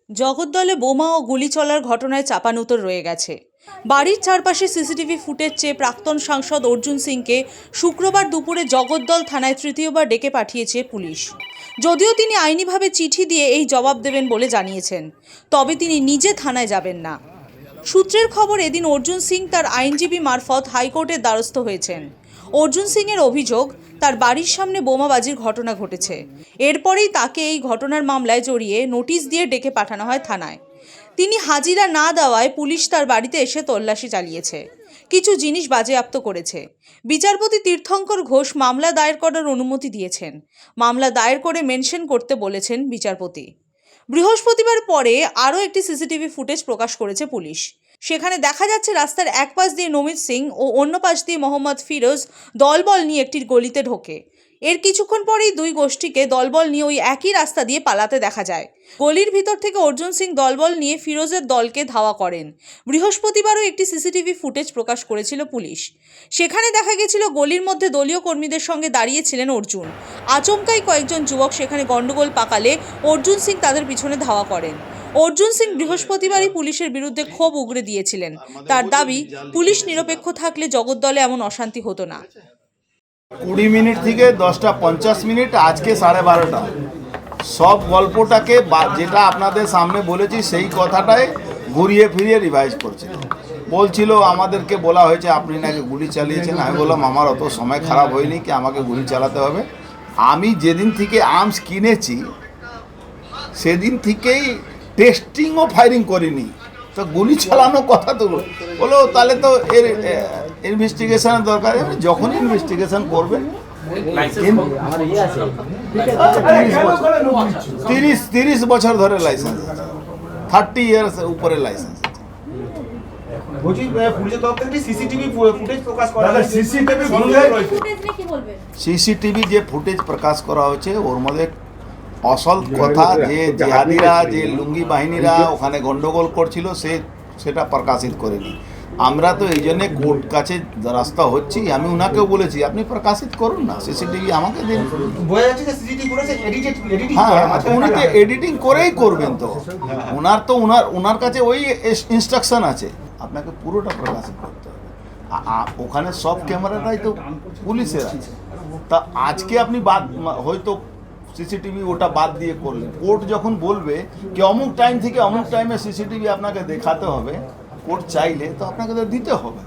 জগদ্দলে বোমা ও গুলি চলার ঘটনায় চাপানুতর রয়ে গেছে। বাড়ির চারপাশে সিসিটিভি ফুটেজ চেয়ে প্রাক্তন সাংসদ অর্জুন সিংকে শুক্রবার দুপুরে জগদ্দল থানায় তৃতীয়বার ডেকে পাঠিয়েছে পুলিশ। যদিও তিনি আইনিভাবে চিঠি দিয়ে এই জবাব দেবেন বলে জানিয়েছেন, তবে তিনি নিজে থানায় যাবেন না। সূত্রের খবর, এদিন অর্জুন সিং তার আইনজীবী মারফত হাইকোর্টের দ্বারস্থ হয়েছেন। অর্জুন সিংয়ের অভিযোগ, তার বাড়ির সামনে বোমাবাজির ঘটনা ঘটেছে। এরপরেই তাকে এই ঘটনার মামলায় জড়িয়ে নোটিশ দিয়ে ডেকে পাঠানো হয় থানায়। তিনি হাজিরা না দেওয়ায় পুলিশ তার বাড়িতে এসে তল্লাশি চালিয়েছে, কিছু জিনিস বাজেয়াপ্ত করেছে। বিচারপতি তীর্থঙ্কর ঘোষ মামলা দায়ের করার অনুমতি দিয়েছেন। মামলা দায়ের করে মেনশন করতে বলেছেন বিচারপতি। বৃহস্পতিবার পরে আরও একটি সিসিটিভি ফুটেজ প্রকাশ করেছে পুলিশ। সেখানে দেখা যাচ্ছে রাস্তার এক পাশ দিয়ে নমিত সিং ও অন্য পাশ দিয়ে মোহাম্মদ ফিরোজ দলবল নিয়ে একটি গলিতে ঢোকে। এর কিছুক্ষণ পরেই দুই গোষ্ঠীকে দলবল নিয়ে ওই একই রাস্তা দিয়ে পালাতে দেখা যায়। গলির ভিতর থেকে অর্জুন সিং দলবল নিয়ে ফিরোজের দলকে ধাওয়া করেন। বৃহস্পতিবারও একটি সিসিটিভি ফুটেজ প্রকাশ করেছিল পুলিশ। সেখানে দেখা গেছিল গলির মধ্যে দলীয় কর্মীদের সঙ্গে দাঁড়িয়েছিলেন অর্জুন। আচমকাই কয়েকজন যুবক সেখানে গন্ডগোল পাকালে অর্জুন সিং তাদের পিছনে ধাওয়া করেন। অর্জুন সিং বৃহস্পতিবারই পুলিশের বিরুদ্ধে ক্ষোভ উগরে দিয়েছিলেন। তার দাবি, পুলিশ নিরপেক্ষ থাকলে জগদ্দলে এমন অশান্তি হতো না। 20 মিনিট থেকে 10:50 আজকে 12:30 সব গল্পটাকে যেটা আপনাদের সামনে বলেছি সেই কথাটাই ঘুরিয়ে ফিরিয়ে রিভাইজ করছিল। বলছিল আমাদেরকে বলা হয়েছে আপনি নাকি গুলি চালিয়েছেন। আমি বললাম আমার অত সময় খারাপ হয়নি কি আমাকে গুলি চালাতে হবে। আমি যেদিন থেকে আর্মস কিনেছি সেদিন থেকেই টেস্টিং ও ফায়ারিং করিনি, তো গুলি চালানো কথা তো বলো, তাহলে তো এর ইনভেস্টিগেশনের দরকার। যখন ইনভেস্টিগেশন করবেন 30 বছর ধরে লাইসেন্স, 30 ইয়ার্স উপরে লাইসেন্স। সিসিটিভি যে ফুটেজ প্রকাশ করা হয়েছে ওর মধ্যে আসল কথা যে জেহাদিরা, যে লুঙ্গি বাহিনীরা ওখানে গন্ডগোল করছিল সেটা প্রকাশিত করেনি। আমরা তো এই জন্যে কোর্ট কাছে রাস্তা হচ্ছি। আমি ওনাকেও বলেছি আপনি প্রকাশিত করুন না, সিসিটিভি আমাকে দিন। হ্যাঁ, উনি তো এডিটিং করেই করবেন, তো ওনার কাছে ওই ইনস্ট্রাকশন আছে, আপনাকে পুরোটা প্রকাশিত করতে হবে। ওখানে সব ক্যামেরাটাই তো পুলিশের আছে। তা আজকে আপনি হয়তো সিসিটিভি ওটা বাদ দিয়ে করলেন। কোর্ট যখন বলবে কি অমুক টাইম থেকে অমুক টাইমে সিসিটিভি আপনাকে দেখাতে হবে, কোর্ট চাইলে তো আপনাকে তো দিতে হবে।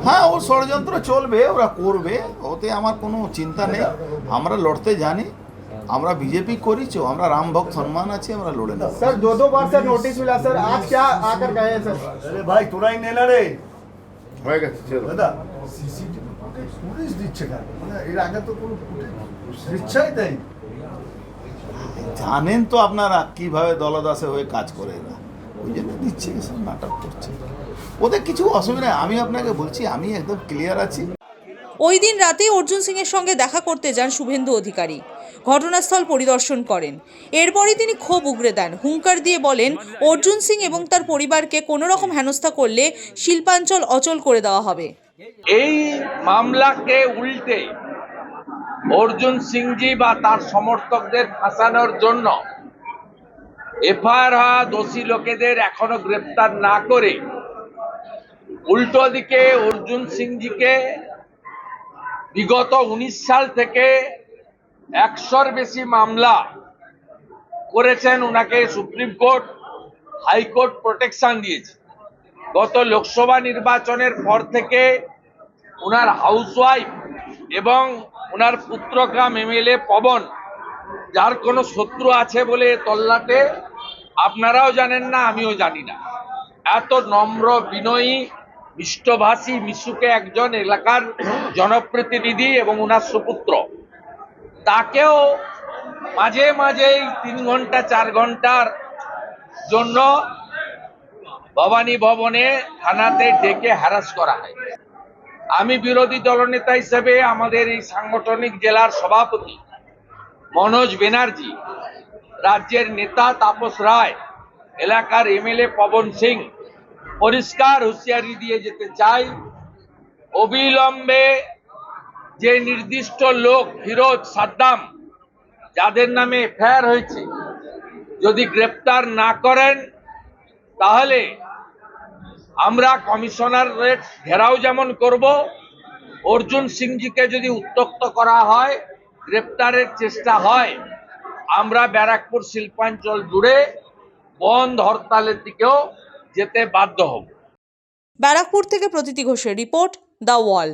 হ্যাঁ, ও ষড়যন্ত্র চলবে, ওরা করবে, ওতে আমার কোনো চিন্তা নেই। আমরা লড়তে জানি, আমরা बीजेपी করিছো, আমরা রাম ভক্ত সম্মান আছে, আমরা লড়ে নেব। सर दो बार सर नोटिस मिला सर, आज क्या आकर गए सर? अरे भाई তোরাই নে না রে হয়ে গেছে চলো দাদা। সিসিটিভি ফুটেজ দিচ্ছে কেন? মানে এর আগে তো কোনো ফুটেজ দিচ্ছাই তাই। জানেন তো আপনারা কিভাবে দলদাসে হয়ে কাজ করে এরা, ওই জন্য দিচ্ছে, সব নাটক করছে। ওদের কিছু অসুবিধা নেই, আমি আপনাকে বলছি আমি একদম ক্লিয়ার আছি। ওই দিন রাতে অর্জুন সিংয়ের সঙ্গে দেখা করতে যান শুভেন্দু অধিকারী। ঘটনাস্থল পরিদর্শন করেন। এরপরই তিনি ক্ষোভ উগরে দেন, হুঙ্কার দিয়ে বলেন অর্জুন সিং এবং তার পরিবারকে কোনো রকম হেনস্থা করলে শিল্পাঞ্চল অচল করে দেওয়া হবে। এই মামলাকে উল্টে অর্জুন সিংজি বা তার সমর্থকদের ফাঁসানোর জন্য এফআইআর হওয়া দোষী লোকেদের এখনো গ্রেপ্তার না করে উল্টো দিকে অর্জুন সিংজিকে বিগত 19 সাল থেকে 100-র বেশি মামলা করেছেন, ওনাকে সুপ্রিম কোর্ট, হাইকোর্ট প্রোটেকশন দিয়েছে। গত লোকসভা নির্বাচনের পর থেকে ওনার হাউসওয়াইফ এবং ওনার পুত্রগ্রাম এমএলএ পবন, যার কোনো শত্রু আছে বলে তল্লাটে, আপনারাও জানেন না আমিও জানি না। এত নম্র, বিনয়ী, মিষ্টভাষী, মিশুকে একজন এলাকার জনপ্রতিনিধি এবং ওনার সুপুত্র, তাকেও মাঝে মাঝেই 3 ঘন্টা 4 ঘন্টার জন্য ভবানী ভবনে থানাতে ডেকে হ্যারাস করা হয়। আমি বিরোধী দলনেতা হিসেবে আমাদের এই সাংগঠনিক জেলার সভাপতি মনোজ ব্যানার্জি, রাজ্যের নেতা তাপস রায়, এলাকার এমএলএ পবন সিং পরিষ্কার হুঁশিয়ারি দিয়ে যেতে চাই, অবিলম্বে যে নির্দিষ্ট লোক ফিরোজ সাদ্দাম যাদের নামে এফআইআর হয়েছে যদি গ্রেপ্তার না করেন তাহলে আমরা কমিশনারেট ঘেরাও যেমন করব, অর্জুন সিংজিকে যদি উত্ত্যক্ত করা হয়, গ্রেপ্তারের চেষ্টা হয়, আমরা ব্যারাকপুর শিল্পাঞ্চল জুড়ে বন্ধ হরতালের দিকেও যেতে বাধ্য হব। ব্যারাকপুর থেকে প্রতীতি ঘোষের রিপোর্ট, দ্য ওয়াল।